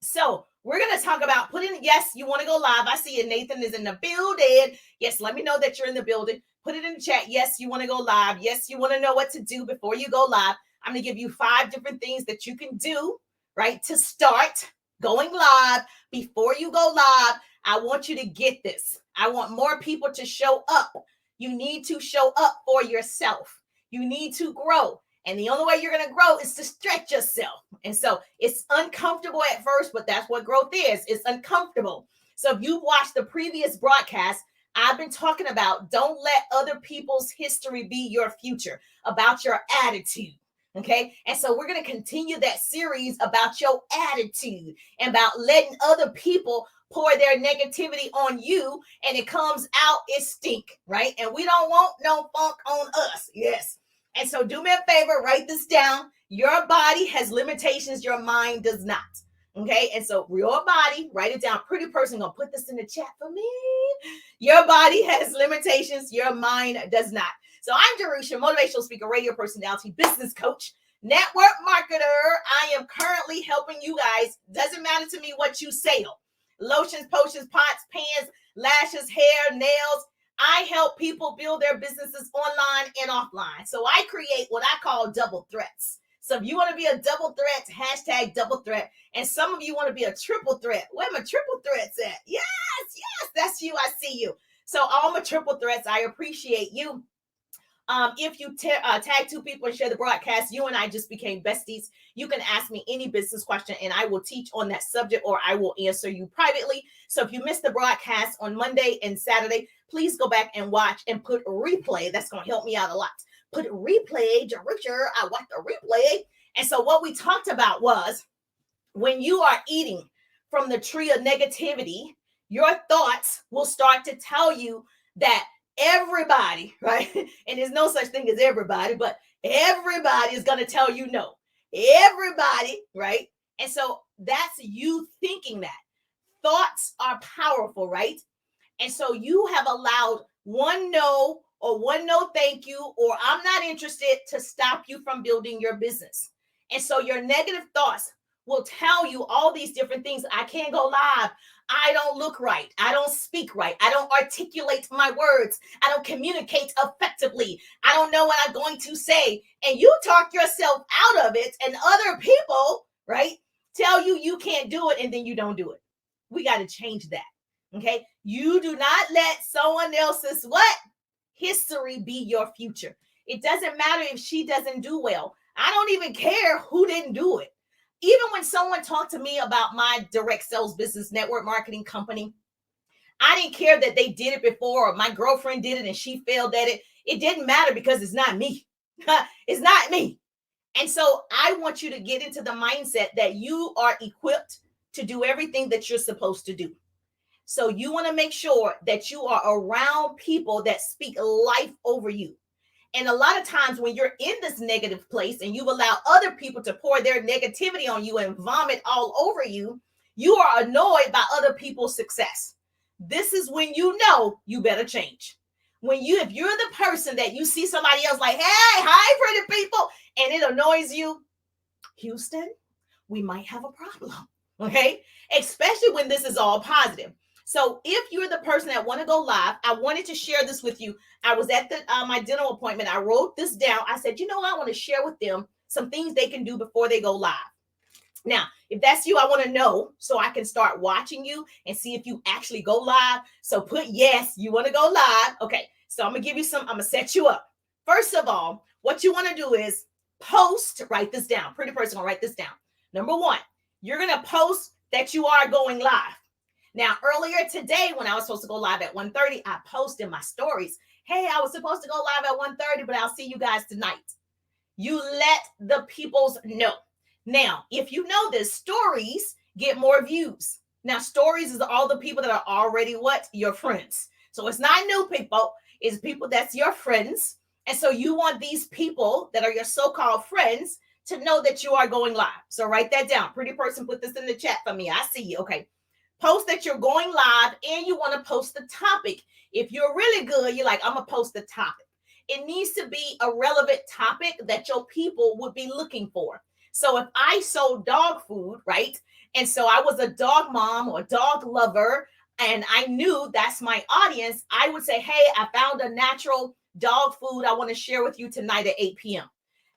So we're going to talk about yes, you want to go live. I see you. Nathan is in the building. Yes, let me know that you're in the building. Put it in the chat. Yes, you want to go live. Yes, you want to know what to do before you go live. I'm going to give you 5 different things that you can do, right, to start going live before you go live. I want you to get this. I want more people to show up. You need to show up for yourself. You need to grow. And the only way you're going to grow is to stretch yourself. And so it's uncomfortable at first, but that's what growth is. It's uncomfortable. So if you've watched the previous broadcast, I've been talking about don't let other people's history be your future, about your attitude. Okay. And so we're going to continue that series about your attitude and about letting other people pour their negativity on you, and it comes out, it stink, right? And we don't want no funk on us. Yes. And so do me a favor, write this down. Your body has limitations, your mind does not. Okay, and so your body, write it down. Pretty person, gonna put this in the chat for me. Your body has limitations, your mind does not. So I'm Jerusha, motivational speaker, radio personality, business coach, network marketer. I am currently helping you guys. Doesn't matter to me what you sell. Lotions, potions, pots, pans, lashes, hair, nails. I help people build their businesses online and offline. So I create what I call double threats. So if you want to be a double threat, hashtag double threat. And some of you want to be a triple threat. Where my triple threats at? Yes, that's you. I see you. So all my triple threats, I appreciate you. If you tag 2 people and share the broadcast, you and I just became besties. You can ask me any business question and I will teach on that subject, or I will answer you privately. So if you missed the broadcast on Monday and Saturday, please go back and watch and put replay. That's going to help me out a lot. Put replay, Jerusha, I want the replay. And so what we talked about was when you are eating from the tree of negativity, your thoughts will start to tell you that everybody, right? And there's no such thing as everybody, but everybody is going to tell you no. Everybody, right? And so that's you thinking that. Thoughts are powerful, right? And so you have allowed one no or one no thank you or I'm not interested to stop you from building your business. And so your negative thoughts will tell you all these different things. I can't go live. I don't look right. I don't speak right. I don't articulate my words. I don't communicate effectively. I don't know what I'm going to say. And you talk yourself out of it, and other people, right, tell you you can't do it, and then you don't do it. We got to change that. Okay. You do not let someone else's what? History be your future. It doesn't matter if she doesn't do well. I don't even care who didn't do it. Even when someone talked to me about my direct sales business network marketing company, I didn't care that they did it before or my girlfriend did it and she failed at it. It didn't matter because it's not me. It's not me. And so I want you to get into the mindset that you are equipped to do everything that you're supposed to do. So you want to make sure that you are around people that speak life over you. And a lot of times when you're in this negative place and you've allowed other people to pour their negativity on you and vomit all over you, you are annoyed by other people's success. This is when you know you better change. If you're the person that you see somebody else like, hey, hi, pretty people, and it annoys you, Houston, we might have a problem, okay? Especially when this is all positive. So if you're the person that want to go live, I wanted to share this with you. I was at my dental appointment. I wrote this down. I said, I want to share with them some things they can do before they go live. Now, if that's you, I want to know so I can start watching you and see if you actually go live. So put yes, you want to go live. Okay, so I'm going to give you I'm going to set you up. First of all, what you want to do is post, write this down. Pretty person, going to write this down. Number 1, you're going to post that you are going live. Now, earlier today, when I was supposed to go live at 1:30, I posted my stories. Hey, I was supposed to go live at 1:30, but I'll see you guys tonight. You let the peoples know. Now, if you know this, stories get more views. Now, stories is all the people that are already what? Your friends. So it's not new people. It's people that's your friends. And so you want these people that are your so-called friends to know that you are going live. So write that down. Pretty person, put this in the chat for me. I see you. Okay. Post that you're going live and you want to post the topic. If you're really good, you're like, I'm going to post the topic. It needs to be a relevant topic that your people would be looking for. So if I sold dog food, right? And so I was a dog mom or dog lover, and I knew that's my audience, I would say, hey, I found a natural dog food I want to share with you tonight at 8 p.m.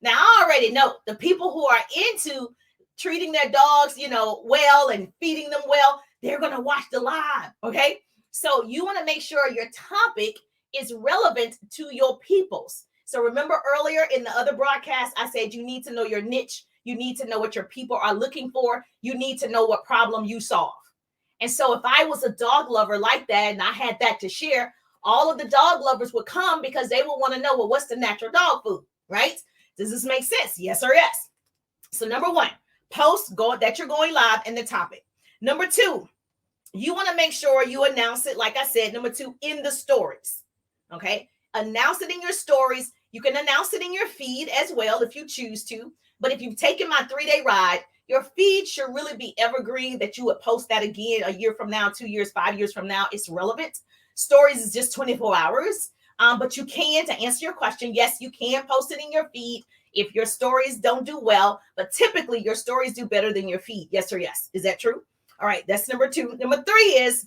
Now, I already know the people who are into treating their dogs, well and feeding them well, they're going to watch the live. Okay. So you want to make sure your topic is relevant to your peoples. So remember earlier in the other broadcast, I said you need to know your niche. You need to know what your people are looking for. You need to know what problem you solve. And so if I was a dog lover like that and I had that to share, all of the dog lovers would come because they would want to know, well, what's the natural dog food, right? Does this make sense? Yes or yes? So number one, post that you're going live in the topic. Number two, you want to make sure you announce it, like I said, number two, in the stories. Okay. Announce it in your stories. You can announce it in your feed as well if you choose to. But if you've taken my 3-day ride, your feed should really be evergreen, that you would post that again a year from now, 2 years, 5 years from now. It's relevant. Stories is just 24 hours. But you can, to answer your question, yes, you can post it in your feed if your stories don't do well. But typically your stories do better than your feed. Yes or yes? Is that true? All right, that's number two. Number three is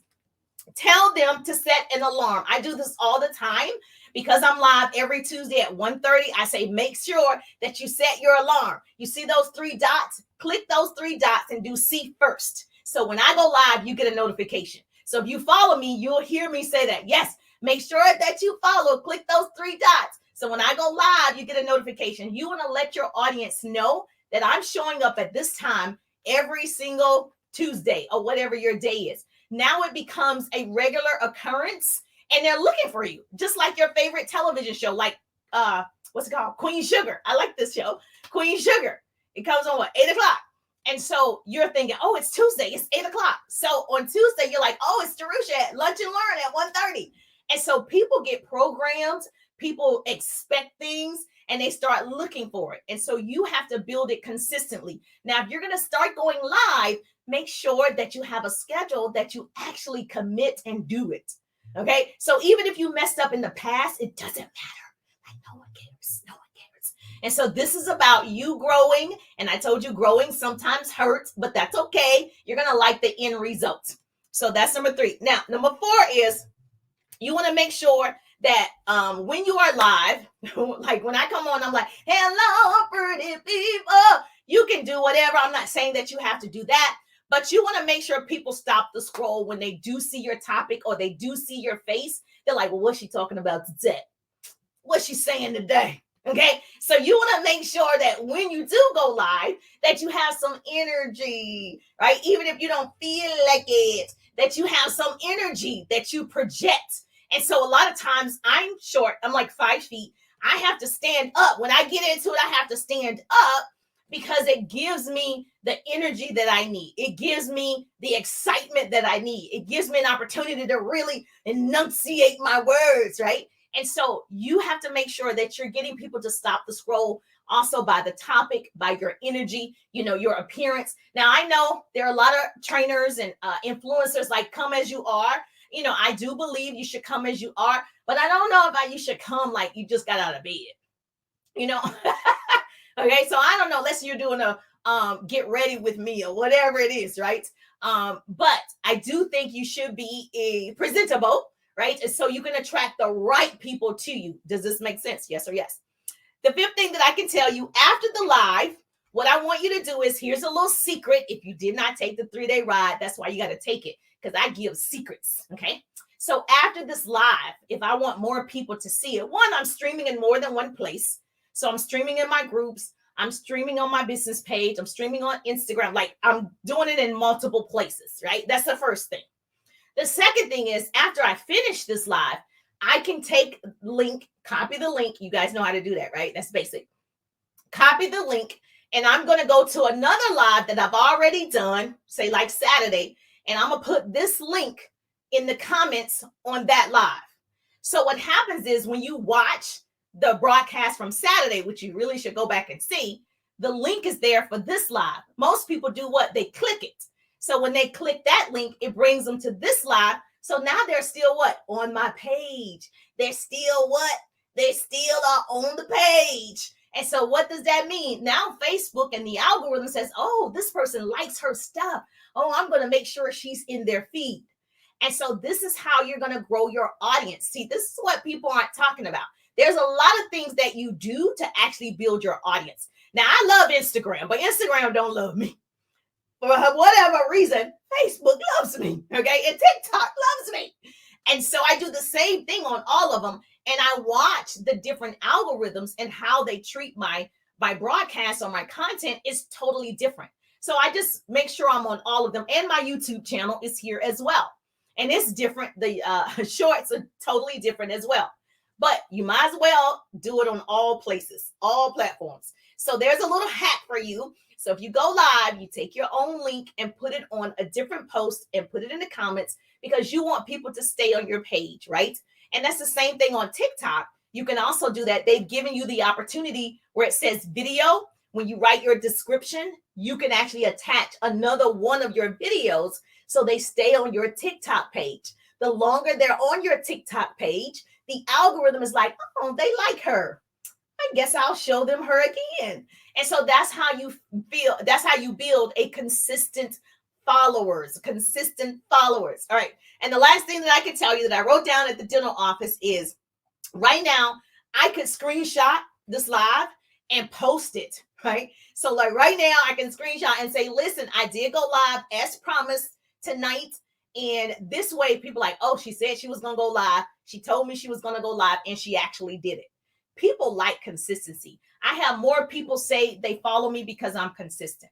tell them to set an alarm. I do this all the time because I'm live every Tuesday at 1:30. I say, make sure that you set your alarm. You see those 3 dots? Click those 3 dots and do see first. So when I go live, you get a notification. So if you follow me, you'll hear me say that. Yes, make sure that you follow. Click those 3 dots. So when I go live, you get a notification. You want to let your audience know that I'm showing up at this time every single Tuesday or whatever your day is. Now it becomes a regular occurrence and they're looking for you, just like your favorite television show, like what's it called? Queen Sugar. I like this show, Queen Sugar. It comes on 8 o'clock. And so you're thinking, oh, it's Tuesday, it's 8 o'clock. So on Tuesday, you're like, oh, it's Darusha at Lunch and Learn at 1:30. And so people get programmed, people expect things, and they start looking for it. And so you have to build it consistently. Now, if you're going to start going live, make sure that you have a schedule that you actually commit and do it. Okay. So even if you messed up in the past, it doesn't matter. Like no one cares. No one cares. And so this is about you growing. And I told you growing sometimes hurts, but that's okay. You're going to like the end result. So that's number 3. Now, number 4 is you want to make sure that when you are live, like when I come on, I'm like, hello, pretty people. You can do whatever. I'm not saying that you have to do that. But you want to make sure people stop the scroll when they do see your topic or they do see your face. They're like, well, what's she talking about today? What's she saying today? Okay. So you want to make sure that when you do go live, that you have some energy, right? Even if you don't feel like it, that you have some energy that you project. And so a lot of times I'm short. I'm like 5 feet. I have to stand up. When I get into it, I have to stand up because it gives me the energy that I need. It gives me the excitement that I need. It gives me an opportunity to really enunciate my words, right? And so you have to make sure that you're getting people to stop the scroll also by the topic, by your energy, your appearance. Now, I know there are a lot of trainers and influencers like come as you are. I do believe you should come as you are, but I don't know if you should come like you just got out of bed, Okay, so I don't know, unless you're doing a get ready with me or whatever it is, right? But I do think you should be presentable, right? And so you can attract the right people to you. Does this make sense? Yes or yes? The 5th thing that I can tell you after the live, what I want you to do is, here's a little secret. If you did not take the 3-day ride, that's why you got to take it, because I give secrets, okay? So after this live, if I want more people to see it, one, I'm streaming in more than one place. So I'm streaming in my groups. I'm streaming on my business page. I'm streaming on Instagram. Like I'm doing it in multiple places, right? That's the first thing. The second thing is after I finish this live, I can take link, copy the link. You guys know how to do that, right? That's basic. Copy the link. And I'm going to go to another live that I've already done, say like Saturday. And I'm going to put this link in the comments on that live. So what happens is when you watch the broadcast from Saturday, which you really should go back and see, the link is there for this live. Most people do what? They click it. So when they click that link, it brings them to this live. So now they're still what? On my page. They're still what? They still are on the page. And so what does that mean? Now Facebook and the algorithm says, oh, this person likes her stuff. Oh, I'm going to make sure she's in their feed. And so this is how you're going to grow your audience. See, this is what people aren't talking about. There's a lot of things that you do to actually build your audience. Now, I love Instagram, but Instagram don't love me. For whatever reason, Facebook loves me, okay? And TikTok loves me. And so I do the same thing on all of them. And I watch the different algorithms and how they treat my broadcast or my content is totally different. So I just make sure I'm on all of them. And my YouTube channel is here as well. And it's different. The shorts are totally different as well. But you might as well do it on all places, all platforms. So there's a little hack for you. So if you go live, you take your own link and put it on a different post and put it in the comments because you want people to stay on your page, right? And that's the same thing on TikTok. You can also do that. They've given you the opportunity where it says video. When you write your description, you can actually attach another one of your videos so they stay on your TikTok page. The longer they're on your TikTok page, the algorithm is like, oh, they like her. I guess I'll show them her again. And so that's how you feel. That's how you build a consistent followers. All right. And the last thing that I can tell you that I wrote down at the dental office is right now, I could screenshot this live and post it, right? So like right now I can screenshot and say, listen, I did go live as promised tonight. And this way people are like, oh, she said she was going to go live. She told me she was going to go live and she actually did it. People like consistency. I have more people say they follow me because I'm consistent.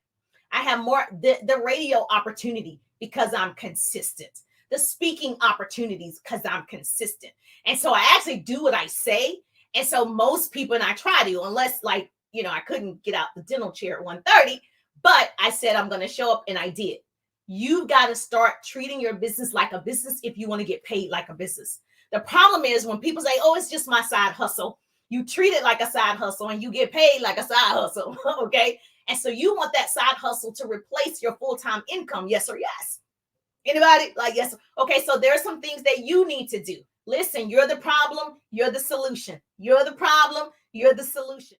I have more the radio opportunity because I'm consistent. The speaking opportunities because I'm consistent. And so I actually do what I say. And so most people, and I try to, unless like, you know, I couldn't get out the dental chair at 1:30, but I said I'm going to show up and I did. You've got to start treating your business like a business if you want to get paid like a business. The problem is when people say, oh, it's just my side hustle. You treat it like a side hustle and you get paid like a side hustle, okay? And so you want that side hustle to replace your full-time income, yes or yes? Anybody? Like, yes. Okay, so there are some things that you need to do. Listen, you're the problem, you're the solution. You're the problem, you're the solution.